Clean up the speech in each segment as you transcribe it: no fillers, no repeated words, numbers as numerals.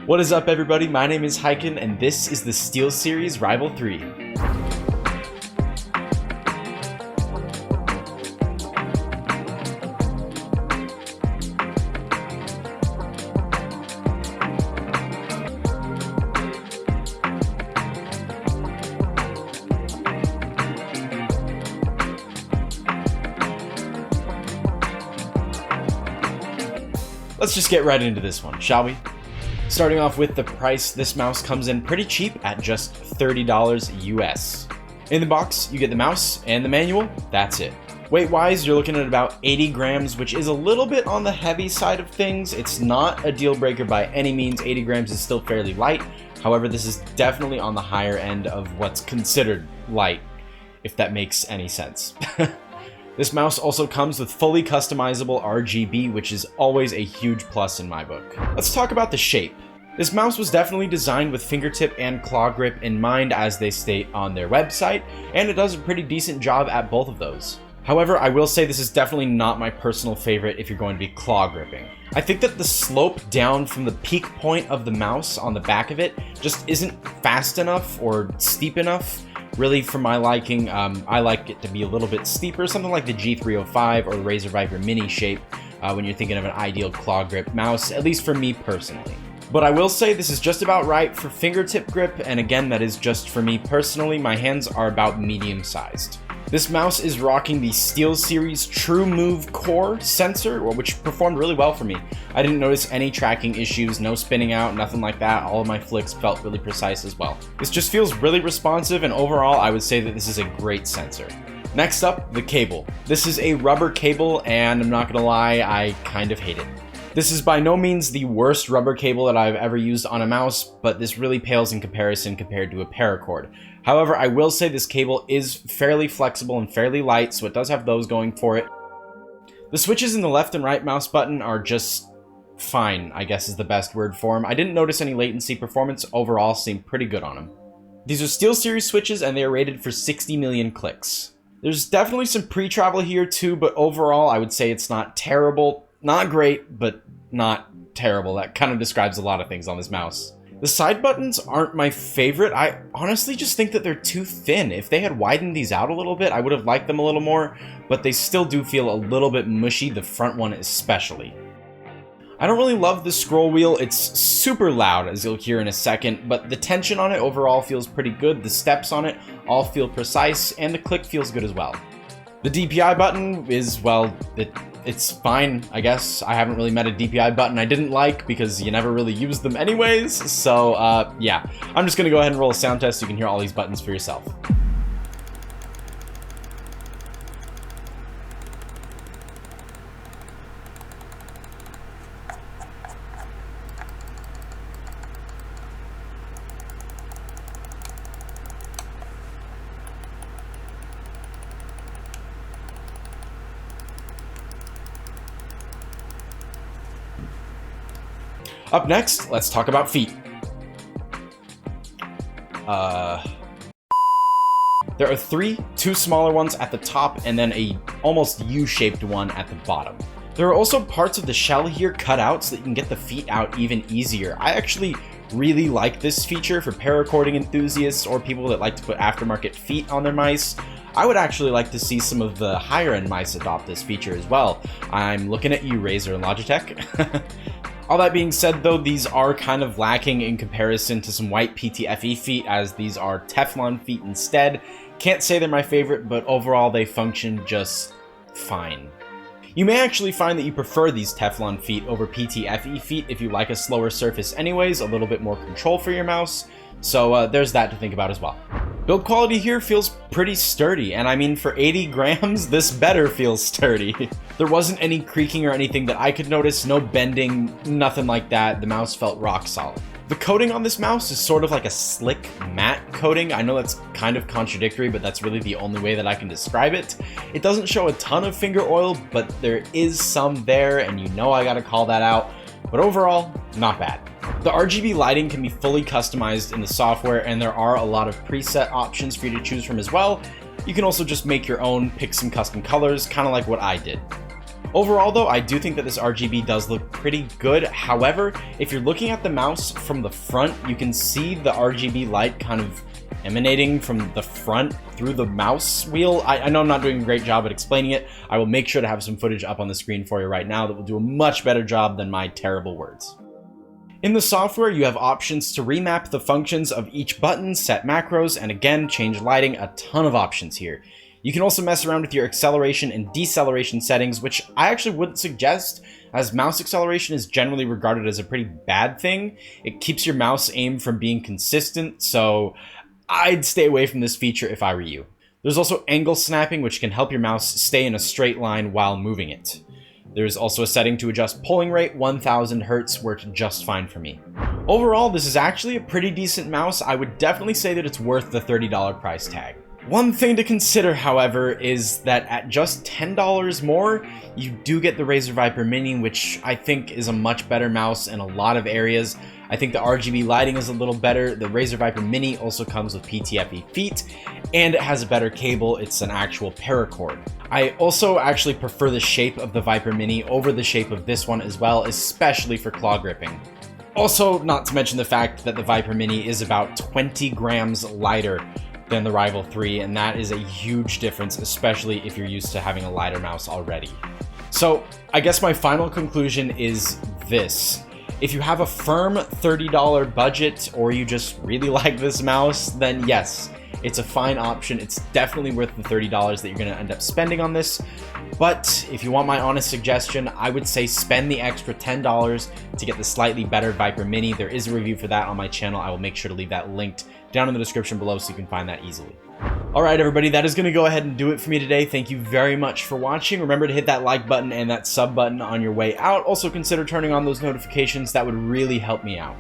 What is up, everybody? My name is Hyken, and this is the SteelSeries Rival 3. Let's just get right into this one, shall we? Starting off with the price, this mouse comes in pretty cheap at just $30 US. In the box, you get the mouse and the manual, that's it. Weight-wise, you're looking at about 80 grams, which is a little bit on the heavy side of things. It's not a deal breaker by any means. 80 grams is still fairly light. However, this is definitely on the higher end of what's considered light, if that makes any sense. This mouse also comes with fully customizable RGB, which is always a huge plus in my book. Let's talk about the shape. This mouse was definitely designed with fingertip and claw grip in mind, as they state on their website, and it does a pretty decent job at both of those. However, I will say this is definitely not my personal favorite if you're going to be claw gripping. I think that the slope down from the peak point of the mouse on the back of it just isn't fast enough or steep enough. Really, for my liking, I like it to be a little bit steeper, something like the G305 or the Razer Viper Mini shape when you're thinking of an ideal claw grip mouse, at least for me personally. But I will say this is just about right for fingertip grip, and again, that is just for me personally. My hands are about medium sized. This mouse is rocking the SteelSeries True Move Core sensor, which performed really well for me. I didn't notice any tracking issues, no spinning out, nothing like that. All of my flicks felt really precise as well. This just feels really responsive, and overall, I would say that this is a great sensor. Next up, the cable. This is a rubber cable, and I'm not gonna lie, I kind of hate it. This is by no means the worst rubber cable that I've ever used on a mouse, but this really pales in comparison compared to a paracord. However, I will say this cable is fairly flexible and fairly light, so it does have those going for it. The switches in the left and right mouse button are just fine, I guess is the best word for them. I didn't notice any latency. Performance overall seemed pretty good on them. These are SteelSeries switches, and they are rated for 60 million clicks. There's definitely some pre-travel here too, but overall I would say it's not terrible. Not great, but not terrible. That kind of describes a lot of things on this mouse. The side buttons aren't my favorite. I honestly just think that they're too thin. If they had widened these out a little bit, I would have liked them a little more, but they still do feel a little bit mushy, the front one especially. I don't really love the scroll wheel. It's super loud, as you'll hear in a second, but the tension on it overall feels pretty good. The steps on it all feel precise, and the click feels good as well. The DPI button is, well, it's fine, I guess. I haven't really met a DPI button I didn't like because you never really use them anyways. So, yeah. I'm just gonna go ahead and roll a sound test so you can hear all these buttons for yourself. Up next, let's talk about feet. There are two smaller ones at the top and then a almost U-shaped one at the bottom. There are also parts of the shell here cut out so that you can get the feet out even easier. I actually really like this feature for paracording enthusiasts or people that like to put aftermarket feet on their mice. I would actually like to see some of the higher end mice adopt this feature as well. I'm looking at you, Razer and Logitech. All that being said though, these are kind of lacking in comparison to some white PTFE feet, as these are Teflon feet instead. Can't say they're my favorite, but overall they function just fine. You may actually find that you prefer these Teflon feet over PTFE feet if you like a slower surface anyways, a little bit more control for your mouse. So there's that to think about as well. Build quality here feels pretty sturdy, and I mean for 80 grams, this better feels sturdy. There wasn't any creaking or anything that I could notice, no bending, nothing like that. The mouse felt rock solid. The coating on this mouse is sort of like a slick matte coating. I know that's kind of contradictory, but that's really the only way that I can describe it. It doesn't show a ton of finger oil, but there is some there, and you know I gotta call that out. But overall, not bad. The RGB lighting can be fully customized in the software, and there are a lot of preset options for you to choose from as well. You can also just make your own, pick some custom colors, kind of like what I did. Overall though, I do think that this RGB does look pretty good. However, if you're looking at the mouse from the front, you can see the RGB light kind of emanating from the front through the mouse wheel. I know I'm not doing a great job at explaining it. I will make sure to have some footage up on the screen for you right now that will do a much better job than my terrible words. In the software, you have options to remap the functions of each button, set macros, and again, change lighting. A ton of options here. You can also mess around with your acceleration and deceleration settings, which I actually wouldn't suggest, as mouse acceleration is generally regarded as a pretty bad thing. It keeps your mouse aim from being consistent, so I'd stay away from this feature if I were you. There's also angle snapping, which can help your mouse stay in a straight line while moving it. There's also a setting to adjust polling rate. 1000 Hz worked just fine for me. Overall, this is actually a pretty decent mouse. I would definitely say that it's worth the $30 price tag. One thing to consider, however, is that at just $10 more, you do get the Razer Viper Mini, which I think is a much better mouse in a lot of areas. I think the RGB lighting is a little better. The Razer Viper Mini also comes with PTFE feet, and it has a better cable. It's an actual paracord. I also actually prefer the shape of the Viper Mini over the shape of this one as well, especially for claw gripping. Also, not to mention the fact that the Viper Mini is about 20 grams lighter than the Rival 3, and that is a huge difference, especially if you're used to having a lighter mouse already. So I guess my final conclusion is this. If you have a firm $30 budget, or you just really like this mouse, then yes, it's a fine option. It's definitely worth the $30 that you're going to end up spending on this. But if you want my honest suggestion, I would say spend the extra $10 to get the slightly better Viper Mini. There is a review for that on my channel. I will make sure to leave that linked down in the description below so you can find that easily. Alright everybody, that is going to go ahead and do it for me today. Thank you very much for watching. Remember to hit that like button and that sub button on your way out. Also consider turning on those notifications. That would really help me out.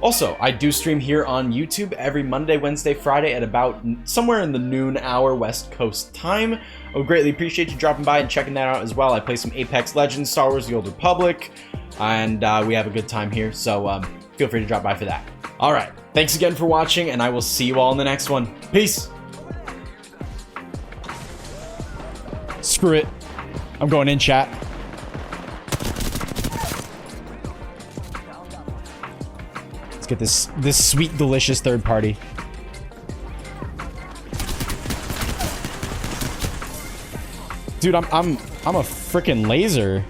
Also, I do stream here on YouTube every Monday, Wednesday, Friday at about somewhere in the noon hour West Coast time. I would greatly appreciate you dropping by and checking that out as well. I play some Apex Legends, Star Wars The Old Republic, and we have a good time here, so feel free to drop by for that. Alright, thanks again for watching, and I will see you all in the next one. Peace! Screw it. I'm going in, chat. Let's get this sweet, delicious third party. Dude, I'm a freaking laser.